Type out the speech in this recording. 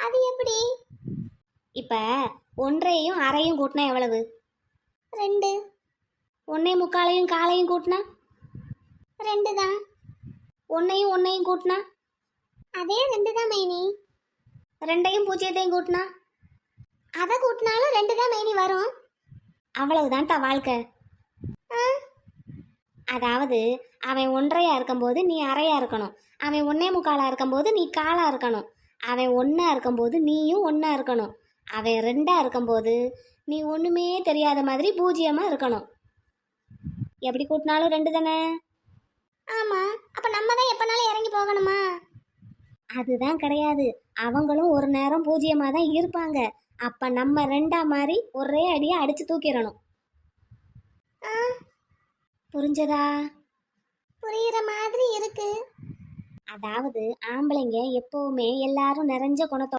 அது எப்படி? இப்போ ஒன்றையும் அரையும் கூட்டினா எவ்வளவு? 2. ஒன்னே முக்காலையும் காலையும் கூட்டினா? 2 தான். ஒன்னையும் ஒன்னையும் கூட்டினா? அதே 2 தான் மைனி. ரெண்டையும் பூஜ்ஜியத்தையும் கூட்டினா? அதை கூட்டினாலும் 2 தான் மைனி வரும். அவ்வளவுதான்டா வாழ்க்கை. அதாவது அவன் ஒன்றையா இருக்கும்போது நீ அறையா இருக்கணும், அவன் ஒன்னே முக்காலா இருக்கும்போது நீ காலா இருக்கணும், அவன் ஒன்றா இருக்கும்போது நீயும் ஒன்றா இருக்கணும், அவன் ரெண்டா இருக்கும்போது நீ ஒன்றுமே தெரியாத மாதிரி பூஜ்ஜியமாக இருக்கணும். எப்படி கூட்டினாலும் 2 தானே? ஆமா, அப்ப நம்ம தான் எப்பனாலும் இறங்கி போகணுமா? அதுதான் கிடையாது. அவங்களும் ஒரு நேரம் பூஜ்ஜியமாக தான் இருப்பாங்க. அப்போ நம்ம ரெண்டா மாதிரி ஒரே அடியை அடித்து தூக்கிடணும். புரிஞ்சதா? புரியுற மாதிரி இருக்கு. அதாவது ஆம்பளைங்க எப்பவுமே எல்லாரும் நிறைஞ்ச குணத்தோட